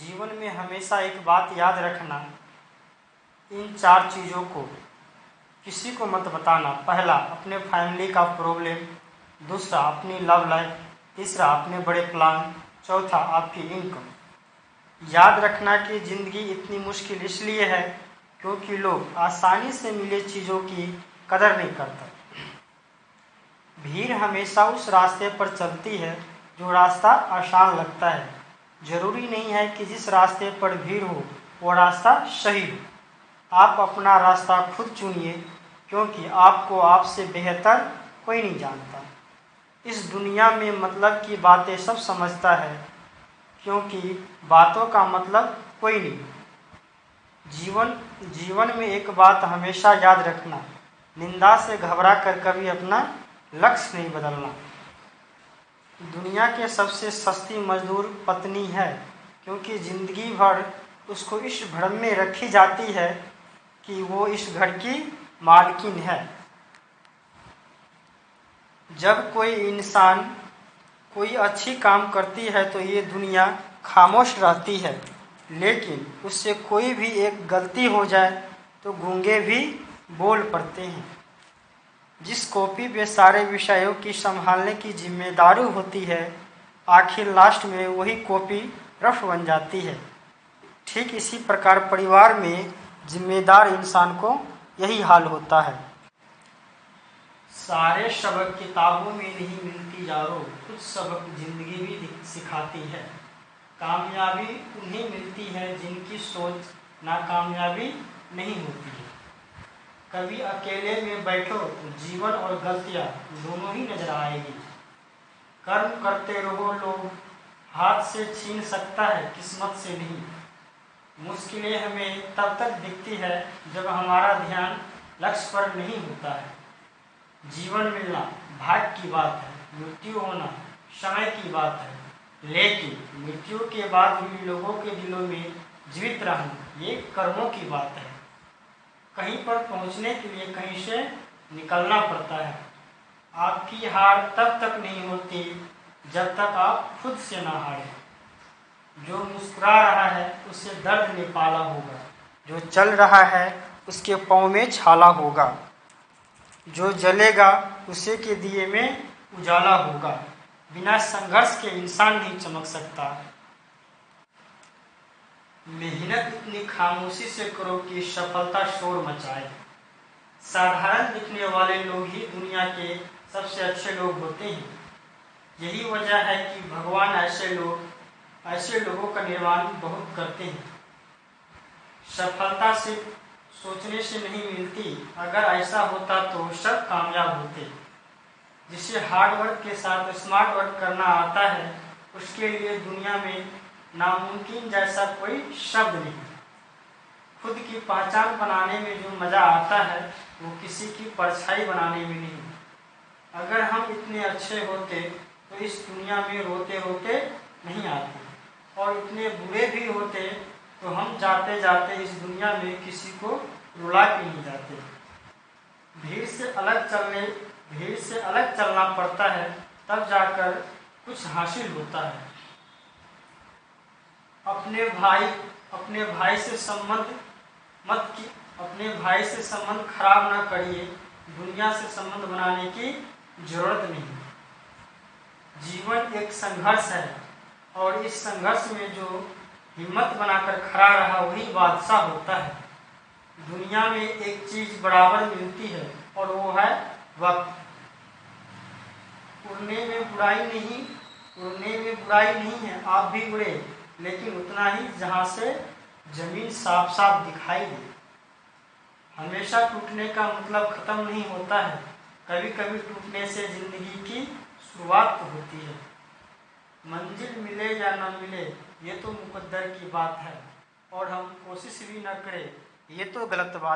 जीवन में हमेशा एक बात याद रखना, इन 4 चीज़ों को किसी को मत बताना। पहला, अपने फैमिली का प्रॉब्लम। दूसरा, अपनी लव लाइफ। तीसरा, अपने बड़े प्लान। चौथा, आपकी इनकम। याद रखना कि ज़िंदगी इतनी मुश्किल इसलिए है क्योंकि लोग आसानी से मिले चीज़ों की कदर नहीं करते। भीड़ हमेशा उस रास्ते पर चलती है जो रास्ता आसान लगता है। ज़रूरी नहीं है कि जिस रास्ते पर भीड़ हो वो रास्ता सही हो। आप अपना रास्ता खुद चुनिए क्योंकि आपको आपसे बेहतर कोई नहीं जानता। इस दुनिया में मतलब की बातें सब समझता है क्योंकि बातों का मतलब कोई नहीं। जीवन में एक बात हमेशा याद रखना, निंदा से घबरा कर कभी अपना लक्ष्य नहीं बदलना। दुनिया के सबसे सस्ती मजदूर पत्नी है क्योंकि ज़िंदगी भर उसको इस भ्रम में रखी जाती है कि वो इस घर की मालकिन है। जब कोई इंसान कोई अच्छी काम करती है तो ये दुनिया खामोश रहती है, लेकिन उससे कोई भी एक गलती हो जाए तो गूंगे भी बोल पड़ते हैं। जिस कॉपी पे सारे विषयों की संभालने की जिम्मेदारी होती है, आखिर लास्ट में वही कॉपी रफ बन जाती है। ठीक इसी प्रकार परिवार में जिम्मेदार इंसान को यही हाल होता है। सारे सबक किताबों में नहीं मिलती यारो, कुछ सबक जिंदगी भी सिखाती है। कामयाबी उन्हें मिलती है जिनकी सोच नाकामयाबी नहीं होती है। कभी अकेले में बैठो तो जीवन और गलतियाँ दोनों ही नजर आएगी। कर्म करते रहो, लोग हाथ से छीन सकता है, किस्मत से नहीं। मुश्किलें हमें तब तक दिखती है जब हमारा ध्यान लक्ष्य पर नहीं होता है। जीवन मिलना भाग्य की बात है, मृत्यु होना समय की बात है, लेकिन मृत्यु के बाद भी लोगों के दिलों में जीवित रहना ये कर्मों की बात है। कहीं पर पहुंचने के लिए कहीं से निकलना पड़ता है। आपकी हार तब तक नहीं होती जब तक आप खुद से ना हारें। जो मुस्कुरा रहा है उसे दर्द ने पाला होगा, जो चल रहा है उसके पाँव में छाला होगा, जो जलेगा उसे के दिए में उजाला होगा। बिना संघर्ष के इंसान नहीं चमक सकता। मेहनत इतनी खामोशी से करो कि सफलता शोर मचाए। साधारण दिखने वाले लोग ही दुनिया के सबसे अच्छे लोग होते हैं। यही वजह है कि भगवान ऐसे लोगों का निर्माण बहुत करते हैं। सफलता सिर्फ सोचने से नहीं मिलती, अगर ऐसा होता तो सब कामयाब होते। जिसे हार्ड वर्क के साथ स्मार्ट वर्क करना आता है उसके लिए दुनिया में नामुमकिन जैसा कोई शब्द नहीं। खुद की पहचान बनाने में जो मज़ा आता है वो किसी की परछाई बनाने में नहीं। अगर हम इतने अच्छे होते तो इस दुनिया में रोते रोते नहीं आते, और इतने बुरे भी होते तो हम जाते जाते इस दुनिया में किसी को रुला के नहीं जाते। भीड़ से अलग चलना पड़ता है, तब जाकर कुछ हासिल होता है। अपने भाई से संबंध खराब ना करिए, दुनिया से संबंध बनाने की जरूरत नहीं। जीवन एक संघर्ष है और इस संघर्ष में जो हिम्मत बनाकर खड़ा रहा वही बादशाह होता है। दुनिया में एक चीज बराबर मिलती है और वो है वक्त। उड़ने में बुराई नहीं है, आप भी उड़े, लेकिन उतना ही जहाँ से जमीन साफ साफ दिखाई दे। हमेशा टूटने का मतलब खत्म नहीं होता है, कभी कभी टूटने से जिंदगी की शुरुआत तो होती है। मंजिल मिले या न मिले ये तो मुकद्दर की बात है, और हम कोशिश भी न करें ये तो गलत बात।